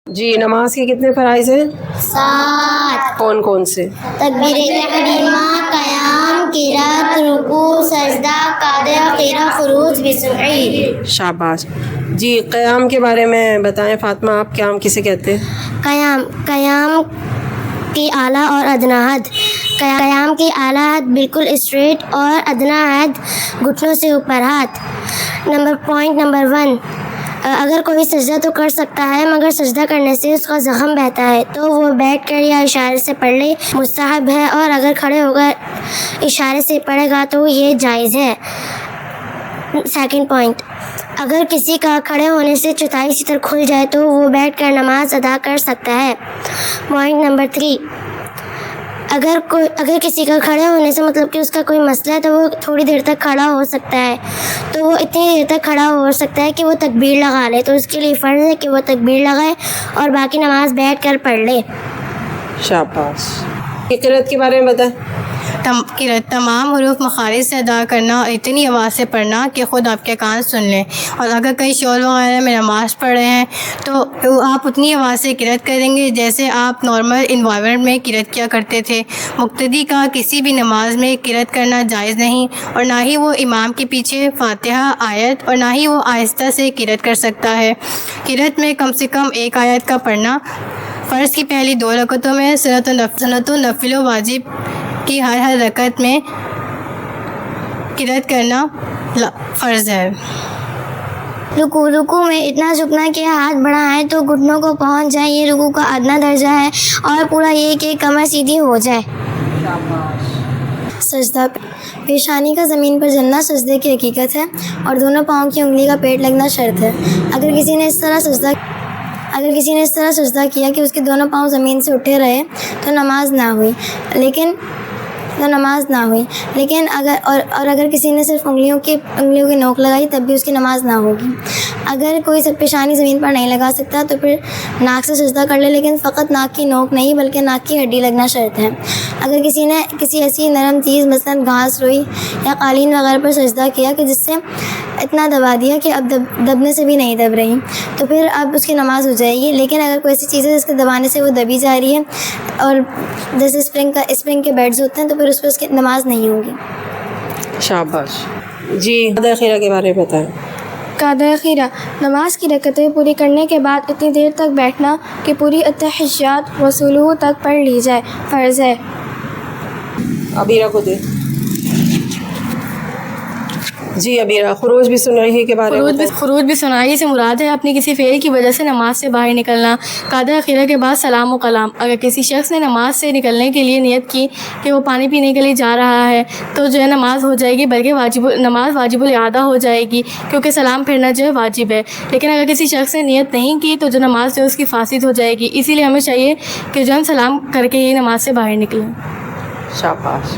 جی نماز کے کتنے فرائض ہیں؟ 7۔ کون کون سے؟ تکبیر تحریمہ، قیام، قرات، رکوع، سجدہ، قاعدہ، قرات، خروج بسمعی۔ شاباش۔ جی قیام کے بارے میں بتائیں فاطمہ، آپ قیام کسے کہتے ہیں؟ قیام کی اعلیٰ اور ادنیٰ حد۔ قیام کی اعلیٰ حد بالکل اسٹریٹ اور ادنیٰ حد گھٹنوں سے اوپر ہاتھ۔ پوائنٹ نمبر 1، اگر کوئی سجدہ تو کر سکتا ہے مگر سجدہ کرنے سے اس کا زخم بہتا ہے تو وہ بیٹھ کر یا اشارے سے پڑھ لے، مستحب ہے، اور اگر کھڑے ہو کر اشارے سے پڑھے گا تو یہ جائز ہے۔ سیکنڈ پوائنٹ، اگر کسی کا کھڑے ہونے سے چوتھائی ستر کھل جائے تو وہ بیٹھ کر نماز ادا کر سکتا ہے۔ پوائنٹ نمبر 3، اگر کسی کا کھڑے ہونے سے مطلب کہ اس کا کوئی مسئلہ ہے تو وہ تھوڑی دیر تک کھڑا ہو سکتا ہے، تو وہ اتنی دیر تک کھڑا ہو سکتا ہے کہ وہ تکبیر لگا لے، تو اس کے لیے فرض ہے کہ وہ تکبیر لگائے اور باقی نماز بیٹھ کر پڑھ لے۔ شاباش۔ قرات کے بارے میں بتائیں۔ تمام حروف مخارج سے ادا کرنا اور اتنی آواز سے پڑھنا کہ خود آپ کے کان سن لیں، اور اگر کہیں شور وغیرہ میں نماز پڑھ رہے ہیں تو آپ اتنی آواز سے قرات کریں گے جیسے آپ نارمل انوائرمنٹ میں قرات کیا کرتے تھے۔ مقتدی کا کسی بھی نماز میں قرات کرنا جائز نہیں، اور نہ ہی وہ امام کے پیچھے فاتحہ آیت اور نہ ہی وہ آہستہ سے قرات کر سکتا ہے۔ قرات میں کم سے کم ایک آیت کا پڑھنا فرض کی پہلی 2 رکعتوں میں، سنت و نفل و واجب کی ہر رکعت میں قرات کرنا فرض ہے۔ رکوع میں اتنا جھکنا کہ ہاتھ بڑھائیں تو گھٹنوں کو پہنچ جائے، یہ رکوع کا ادنیٰ درجہ ہے، اور پورا یہ کہ کمر سیدھی ہو جائے۔ سجدہ، پیشانی کا زمین پر جلنا سجدے کی حقیقت ہے، اور دونوں پاؤں کی انگلی کا پیٹ لگنا شرط ہے۔ اگر کسی نے اس طرح سجدہ کیا کہ اس کے دونوں پاؤں زمین سے اٹھے رہے تو نماز نہ ہوئی، لیکن اگر کسی نے صرف انگلیوں کی نوک لگائی تب بھی اس کی نماز نہ ہوگی۔ اگر کوئی پیشانی زمین پر نہیں لگا سکتا تو پھر ناک سے سجدہ کر لے، لیکن فقط ناک کی نوک نہیں بلکہ ناک کی ہڈی لگنا شرط ہے۔ اگر کسی نے کسی ایسی نرم چیز مثلاً گھاس، روئی یا قالین وغیرہ پر سجدہ کیا کہ جس سے اتنا دبا دیا کہ اب دبنے سے بھی نہیں دب رہی تو پھر اب اس کی نماز ہو جائے گی، لیکن اگر کوئی ایسی چیز ہے جس کے دبانے سے وہ دبی جا رہی ہے اور جیسے اسپرنگ کے بیڈز ہوتے ہیں تو پھر اس پہ اس کی نماز نہیں ہوگی۔ شاباش۔ جی قاعدہ خیرہ کے بارے میں بتائیں۔ قاعدہ خیرہ، نماز کی رکعتیں پوری کرنے کے بعد اتنی دیر تک بیٹھنا کہ پوری التحیات وصولہ تک پڑھ لی جائے، فرض ہے۔ ابیرہ کو دے۔ جی ابیرہ، خروج بسمعی کے بارے میں بتائیں۔ خروج بسمعی سے مراد ہے اپنی کسی فعل کی وجہ سے نماز سے باہر نکلنا۔ قاعدہ خیرہ کے بعد سلام و کلام، اگر کسی شخص نے نماز سے نکلنے کے لیے نیت کی کہ وہ پانی پینے کے لیے جا رہا ہے تو جو ہے نماز ہو جائے گی، بلکہ نماز واجب الاعادہ ہو جائے گی، کیونکہ سلام پھرنا جو ہے واجب ہے۔ لیکن اگر کسی شخص نے نیت نہیں کی تو جو نماز جو ہے اس کی فاسد ہو جائے گی، اسی لیے ہمیں چاہیے کہ جو ہم سلام کر کے ہی نماز سے باہر نکلیں۔ شاباش۔